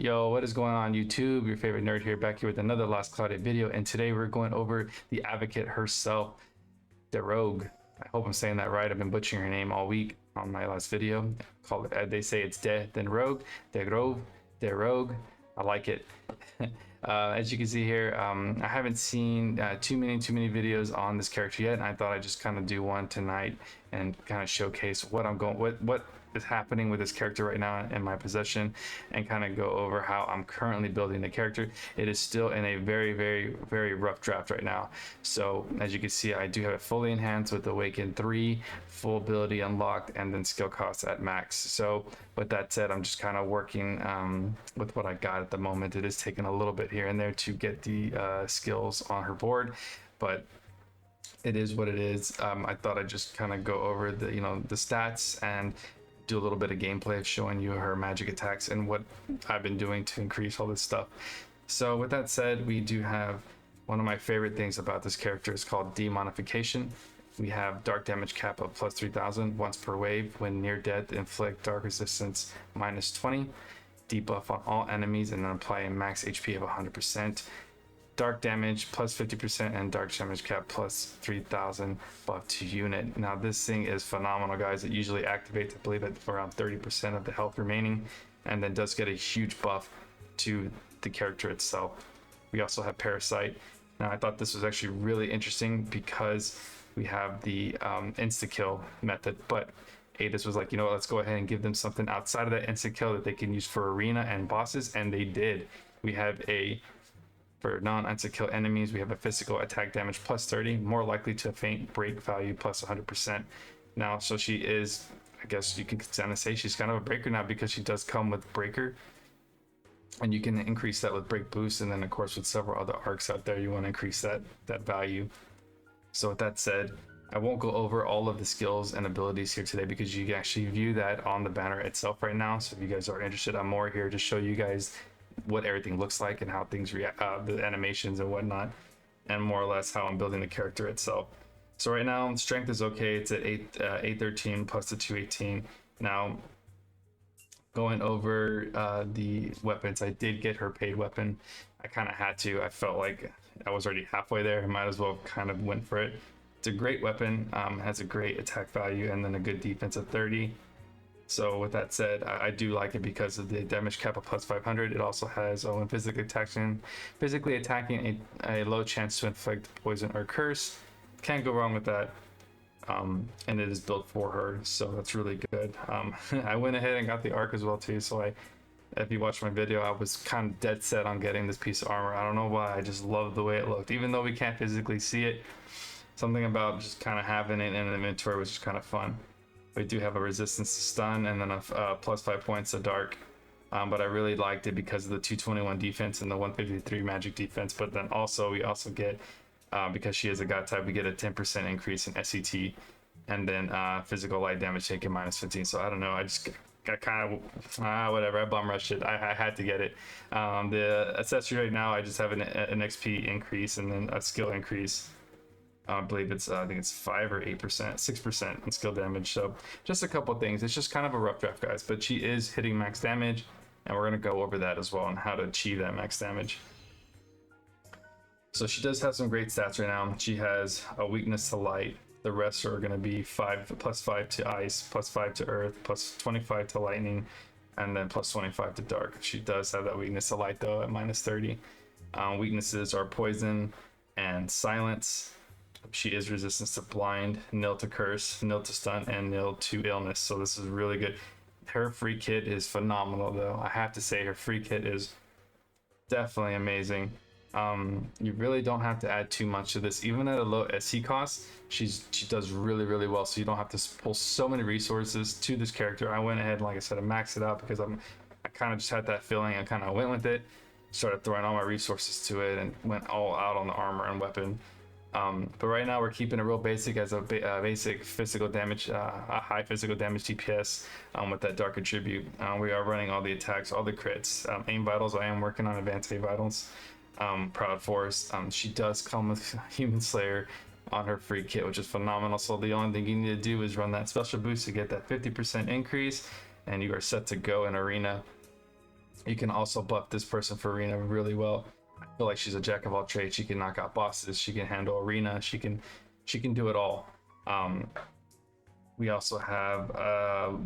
Yo, what is going on YouTube? Your favorite nerd here, back here with another Last Cloudia video, and today we're going over the advocate herself, Degrogue. I hope I'm saying that right. I've been butchering her name all week on my last video. Call it, they say it's then rogue, Degrogue. I like it. As you can see here, I haven't seen too many videos on this character yet, and I thought I'd just kind of do one tonight and kind of showcase what is happening with this character right now in my possession, and kind of go over how I'm currently building the character. It is still in a very rough draft right now. So as you can see, I do have it fully enhanced with Awaken 3, full ability unlocked, and then skill costs at max. So with that said, I'm just kind of working with what I got at the moment. It is taking a little bit here and there to get the skills on her board, but it is what it is. I thought I'd just kind of go over the the stats and do a little bit of gameplay of showing you her magic attacks and what I've been doing to increase all this stuff. So with that said, we do have one of my favorite things about this character is called Demonification. We have dark damage cap of plus 3000 once per wave. When near death, inflict dark resistance minus 20, debuff on all enemies, and then apply a max HP of 100%. Dark damage plus 50% and dark damage cap plus 3000 buff to unit. Now this thing is phenomenal, guys. It usually activates, I believe, at around 30% of the health remaining, and then does get a huge buff to the character itself. We also have Parasite. Now I thought this was actually really interesting because we have the insta kill method, but Adis was like, you know what, let's go ahead and give them something outside of that insta kill that they can use for arena and bosses, and they did. We have for non-insta kill enemies, we have a physical attack damage plus 30, more likely to faint break value plus 100%. Now, so she is, I guess you can kind of say she's kind of a breaker now, because she does come with breaker, and you can increase that with break boost, and then of course with several other arcs out there, you want to increase that value. So with that said, I won't go over all of the skills and abilities here today, because you can actually view that on the banner itself right now. So if you guys are interested, I'm more here to show you guys what everything looks like and how things react, the animations and whatnot, and more or less how I'm building the character itself. So right now strength is okay. It's at 813 plus the 218. Now going over the weapons, I did get her paid weapon. I kind of had to. I felt like I was already halfway there. I might as well kind of went for it. It's a great weapon, has a great attack value, and then a good defense of 30. So with that said, I do like it because of the damage cap of plus 500. It also has, when physically attacking, a low chance to inflict poison or curse. Can't go wrong with that. And it is built for her, so that's really good. I went ahead and got the arc as well too. So if you watched my video, I was kind of dead set on getting this piece of armor. I don't know why, I just loved the way it looked. Even though we can't physically see it, something about just kind of having it in an inventory was just kind of fun. We do have a resistance to stun, and then a plus 5 points to dark, but I really liked it because of the 221 defense and the 153 magic defense. But then we also get, because she is a god type, we get a 10% increase in SCT, and then physical light damage taken minus 15. So I don't know, I just got kind of whatever, I bum rushed it. I had to get it. The accessory right now, I just have an XP increase and then a skill increase. I believe it's I think it's 5 or 8%, 6% in skill damage. So just a couple of things. It's just kind of a rough draft, guys, but she is hitting max damage, and we're going to go over that as well and how to achieve that max damage. So she does have some great stats right now. She has a weakness to light. The rest are going to be plus 5 to ice, plus 5 to earth, plus 25 to lightning, and then plus 25 to dark. She does have that weakness to light though at minus 30. Weaknesses are poison and silence. She is resistance to blind, nil to curse, nil to stun, and nil to illness. So this is really good. Her free kit is phenomenal though. I have to say her free kit is definitely amazing. You really don't have to add too much to this. Even at a low SC cost, she does really well. So you don't have to pull so many resources to this character. I went ahead and, like I said, I maxed it out because I kind of just had that feeling. I kind of went with it, started throwing all my resources to it, and went all out on the armor and weapon. But right now we're keeping it real basic as a basic physical damage, a high physical damage DPS with that dark attribute. We are running all the attacks, all the crits, aim vitals. I am working on advanced aim vitals. Proud Force. She does come with Human Slayer on her free kit, which is phenomenal. So the only thing you need to do is run that special boost to get that 50% increase, and you are set to go in arena. You can also buff this person for arena really well. I feel like she's a jack of all trades. She can knock out bosses, she can handle arena, she can do it all. We also have,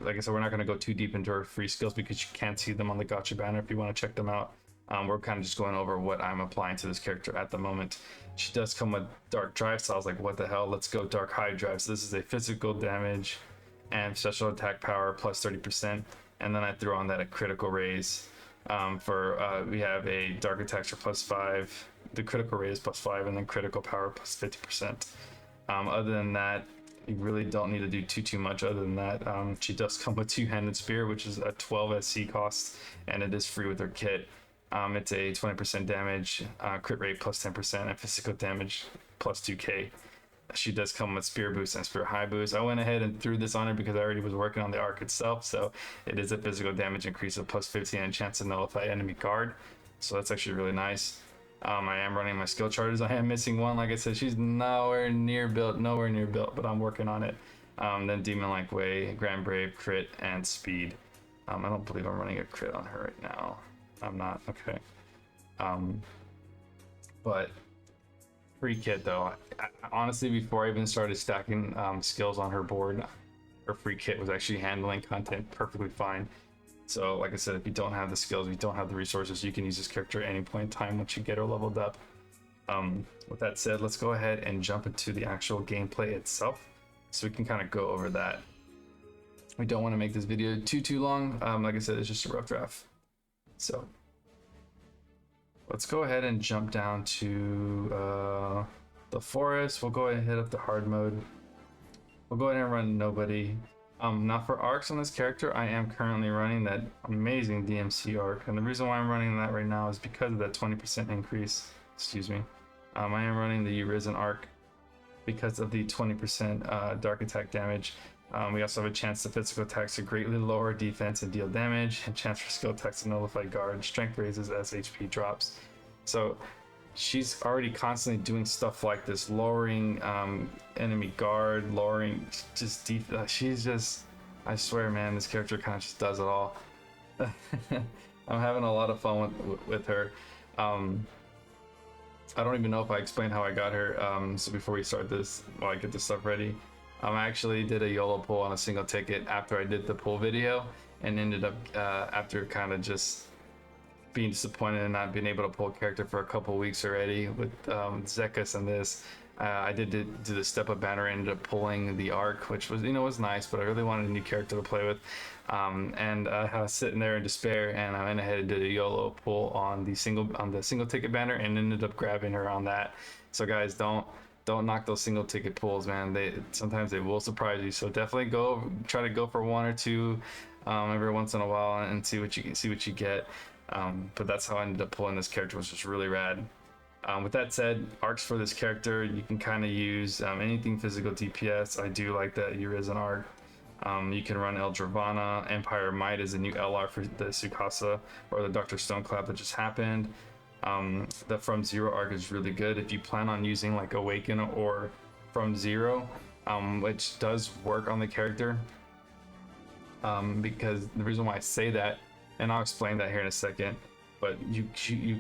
like I said, we're not going to go too deep into her free skills because you can't see them on the gotcha banner if you want to check them out. We're kind of just going over what I'm applying to this character at the moment. She does come with dark drive, so I was like, what the hell, let's go dark high drive. So this is a physical damage and special attack power plus 30%, and then I threw on that a critical raise. We have a dark attacks for plus 5, the critical raise plus 5, and then critical power plus 50%. Other than that, you really don't need to do too much other than that. She does come with two-handed spear, which is a 12 SC cost, and it is free with her kit. It's a 20% damage, crit rate plus 10%, and physical damage plus 2k. She does come with spear boost and spear high boost. I went ahead and threw this on her because I already was working on the arc itself, so it is a physical damage increase of plus 15 and chance to nullify enemy guard, so that's actually really nice. I am running my skill charters. I am missing one. Like I said, she's nowhere near built, but I'm working on it. Then Demon Like Way, Grand Brave, crit, and speed. I don't believe I'm running a crit on her right now. I'm not. Okay. But free kit though. Honestly, before I even started stacking skills on her board, her free kit was actually handling content perfectly fine. So like I said, if you don't have the skills, if you don't have the resources, you can use this character at any point in time once you get her leveled up. With that said, let's go ahead and jump into the actual gameplay itself so we can kind of go over that. We don't want to make this video too long. Like I said, it's just a rough draft. So let's go ahead and jump down to the forest. We'll go ahead and hit up the hard mode. We'll go ahead and run nobody. Now for arcs on this character, I am currently running that amazing DMC arc, and the reason why I'm running that right now is because of that 20% increase. Excuse me. I am running the Risen arc because of the 20% dark attack damage. We also have a chance to physical attacks to greatly lower defense and deal damage, and chance for skill attacks to nullify guard. Strength raises as HP drops. So she's already constantly doing stuff like this, lowering enemy guard, lowering just she's just, I swear man, this character kind of just does it all. I'm having a lot of fun with her. I don't even know if I explained how I got her. So before we start this, while I get this stuff ready, I actually did a YOLO pull on a single ticket after I did the pull video, and ended up after kind of just being disappointed and not being able to pull a character for a couple weeks already with Zekas and this. I did do the step up banner, ended up pulling the arc, which was, was nice, but I really wanted a new character to play with. And I was sitting there in despair, and I went ahead and did a YOLO pull on the single ticket banner, and ended up grabbing her on that. So guys, don't knock those single ticket pulls, man. Sometimes they will surprise you. So definitely try to go for one or two every once in a while and see what you get. But that's how I ended up pulling this character, was just really rad. With that said, arcs for this character, you can kind of use anything physical DPS. I do like that Urizen arc. You can run El Dravana. Empire Might is a new LR for the Sukasa, or the Dr. Stoneclap that just happened. The From Zero arc is really good if you plan on using like Awaken or From Zero, which does work on the character. Because the reason why I say that, and I'll explain that here in a second, but you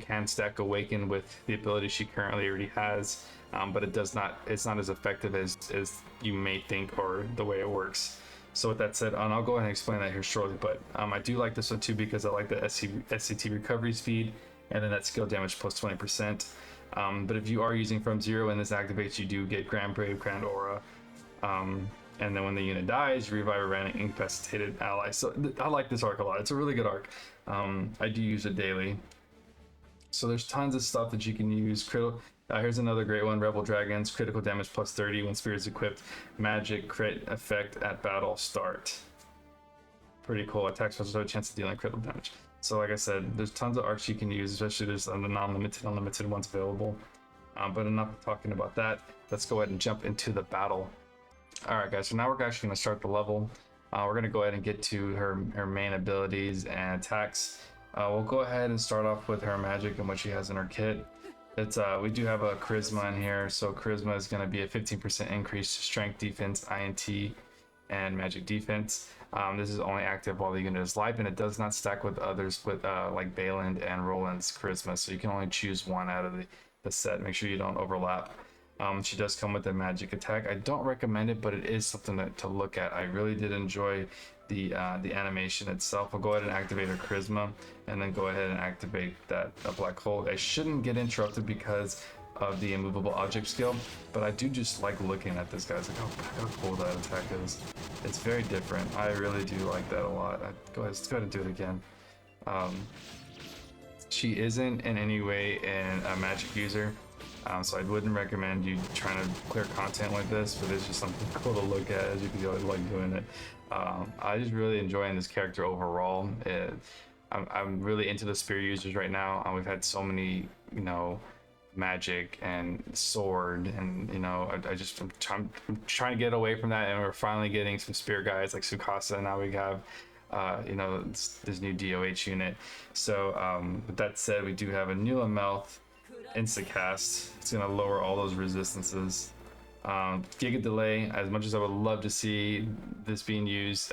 can stack Awaken with the ability she currently already has, but it's not as effective as you may think, or the way it works. So with that said, and I'll go ahead and explain that here shortly, but I do like this one too because I like the SCT recovery speed, and then that skill damage plus 20%. But if you are using From Zero and this activates, you do get Grand Brave, Grand Aura, and then when the unit dies, you revive a random incapacitated ally. So I like this arc a lot. It's a really good arc. I do use it daily. So there's tons of stuff that you can use. Here's another great one, Rebel Dragons, critical damage plus 30 when Spirit is equipped. Magic crit effect at battle start. Pretty cool. Attacks also have a chance of dealing critical damage. So like I said, there's tons of arcs you can use, especially there's the unlimited ones available. But enough talking about that. Let's go ahead and jump into the battle. Alright guys, so now we're actually going to start the level. We're going to go ahead and get to her main abilities and attacks. We'll go ahead and start off with her magic and what she has in her kit. We do have a charisma in here, so charisma is going to be a 15% increase to strength, defense, INT, and magic defense. This is only active while the unit is live, and it does not stack with others with like Bayland and Roland's charisma, so you can only choose one out of the set. Make sure you don't overlap. She does come with a magic attack. I don't recommend it, but it is something to look at. I really did enjoy the animation itself. I'll go ahead and activate her charisma, and then go ahead and activate that black hole. I shouldn't get interrupted because of the immovable object skill, but I do just like looking at this guy. It's like, how cool that attack is. It's very different. I really do like that a lot. Let's go ahead and do it again. She isn't in any way a magic user, so I wouldn't recommend you trying to clear content like this, but it's just something cool to look at. As you can see, I like doing it. I just really enjoying this character overall. I'm really into the spear users right now. We've had so many, magic and sword, and I'm trying to get away from that, and we're finally getting some spear guys like Sukasa. Now we have this new DOH unit. So with that said, we do have a new Amelth Instacast. It's going to lower all those resistances. Giga delay, as much as I would love to see this being used,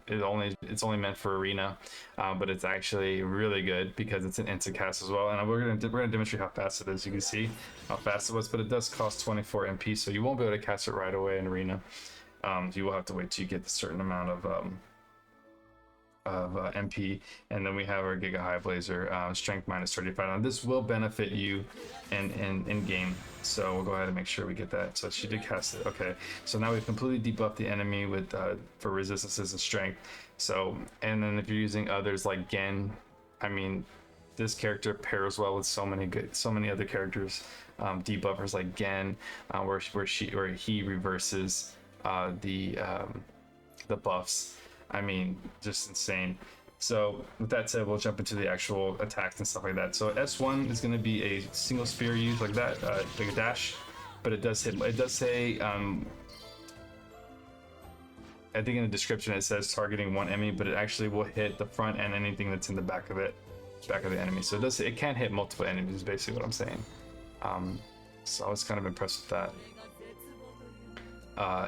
it's only meant for arena, but it's actually really good because it's an Instacast as well. And we're gonna demonstrate how fast it is. You can see how fast it was, but it does cost 24 MP, so you won't be able to cast it right away in arena. You will have to wait till you get a certain amount of MP, and then we have our Giga High Blazer, strength minus 35. Now this will benefit you in game, so we'll go ahead and make sure we get that. So she did cast it. Okay, so now we've completely debuffed the enemy with for resistances and strength. So, and then if you're using others like Gen, I mean, this character pairs well with so many other characters, debuffers like Gen, where he reverses the buffs. I mean, just insane. So with that said, we'll jump into the actual attacks and stuff like that. So S1 is going to be a single spear used like that, like a dash, but it does hit. It does say, I think in the description it says targeting one enemy, but it actually will hit the front and anything that's in the back of the enemy. So it can hit multiple enemies, is basically what I'm saying. So I was kind of impressed with that.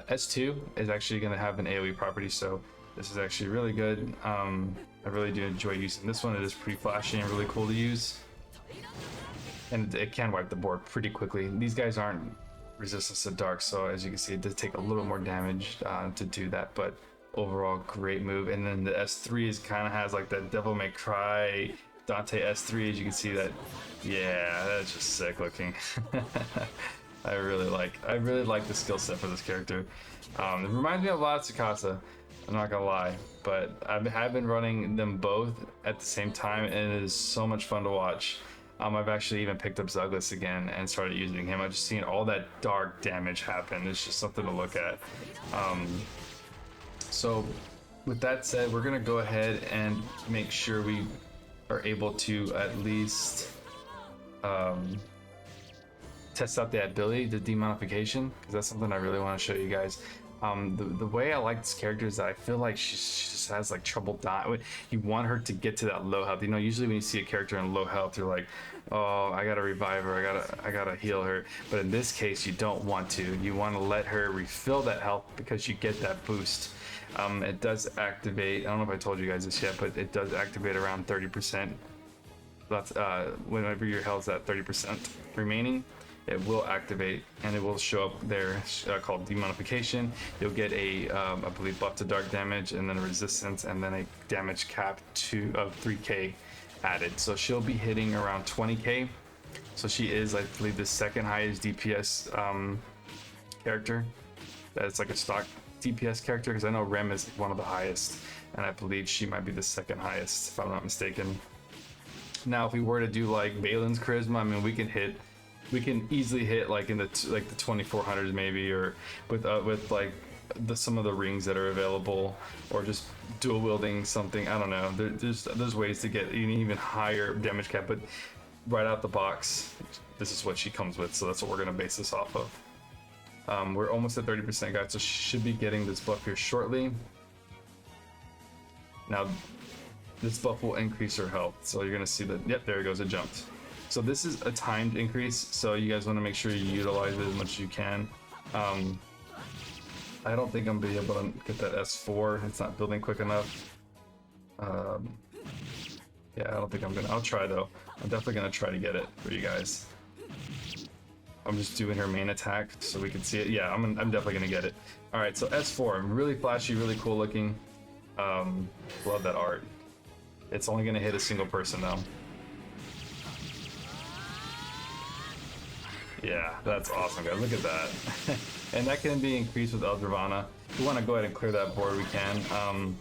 S2 is actually going to have an AoE property, so this is actually really good. I really do enjoy using this one. It is pretty flashy and really cool to use, and it can wipe the board pretty quickly. These guys aren't resistant to dark, so as you can see, it does take a little more damage to do that, but overall great move. And then the S3 is kind of has like that Devil May Cry Dante S3, as you can see that. Yeah, that's just sick looking. I really like the skill set for this character. It reminds me a lot of Tsukasa, I'm not gonna lie, but I've been running them both at the same time, and it is so much fun to watch. I've actually even picked up Zuglis again and started using him. I've just seen all that dark damage happen. It's just something to look at. So with that said, we're gonna go ahead and make sure we are able to at least test out the ability, the Demonification, because that's something I really want to show you guys. The way I like this character is that I feel like she just has like trouble dying. You want her to get to that low health. Usually when you see a character in low health, you're like, oh, I gotta revive her, I gotta heal her. But in this case, you don't want to. You want to let her refill that health because you get that boost. It does activate. I don't know if I told you guys this yet, but it does activate around 30%. That's whenever your health's at 30% remaining, it will activate, and it will show up there called Demonification. You'll get a I believe buff to dark damage, and then a resistance, and then a damage cap of 3k added. So she'll be hitting around 20k. So she is, I believe, the second highest DPS character. That's like a stock DPS character, because I know Rem is one of the highest, and I believe she might be the second highest if I'm not mistaken. Now if we were to do like Balin's charisma, I mean, we can easily hit like in the 2400s maybe, or with like some of the rings that are available, or just dual wielding something. I don't know. There's ways to get an even higher damage cap, but right out the box, this is what she comes with. So that's what we're gonna base this off of. We're almost at 30%, guys, so she should be getting this buff here shortly. Now, this buff will increase her health, so you're gonna see that. Yep, there it goes. It jumped. So this is a timed increase, so you guys want to make sure you utilize it as much as you can. I don't think I'm gonna be able to get that S4. It's not building quick enough. Yeah, I don't think I'm gonna. I'll try though. I'm definitely gonna try to get it for you guys. I'm just doing her main attack so we can see it. Yeah, I'm definitely gonna get it. All right, so S4, really flashy, really cool looking. Love that art. It's only gonna hit a single person though. Yeah, that's awesome, guys. Look at that. And that can be increased with Eldravanna. If we want to go ahead and clear that board, we can.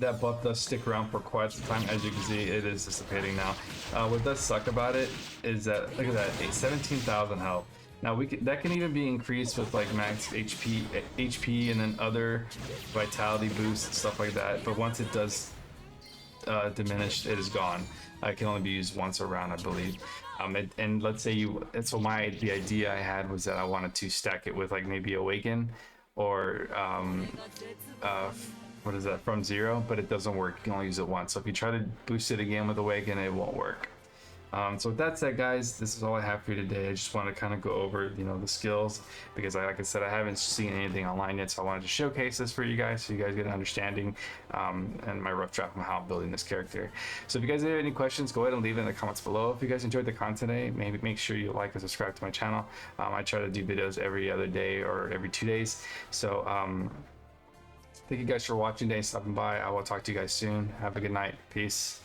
That buff does stick around for quite some time. As you can see, it is dissipating now. What does suck about it is that, look at that, 17,000 health. Now that can even be increased with like max HP and then other vitality boosts and stuff like that. But once it does diminish, it is gone. It can only be used once a round, I believe. And let's say so the idea I had was that I wanted to stack it with like maybe Awaken or what is that, from zero, but it doesn't work. You can only use it once. So if you try to boost it again with Awaken, it won't work. So with that said, guys, this is all I have for you today. I just want to kind of go over, the skills, because like I said, I haven't seen anything online yet, so I wanted to showcase this for you guys so you guys get an understanding and my rough draft on how I'm building this character. So if you guys have any questions, go ahead and leave it in the comments below. If you guys enjoyed the content today, maybe make sure you like and subscribe to my channel. I try to do videos every other day or every 2 days. So thank you guys for watching today and stopping by. I will talk to you guys soon. Have a good night. Peace.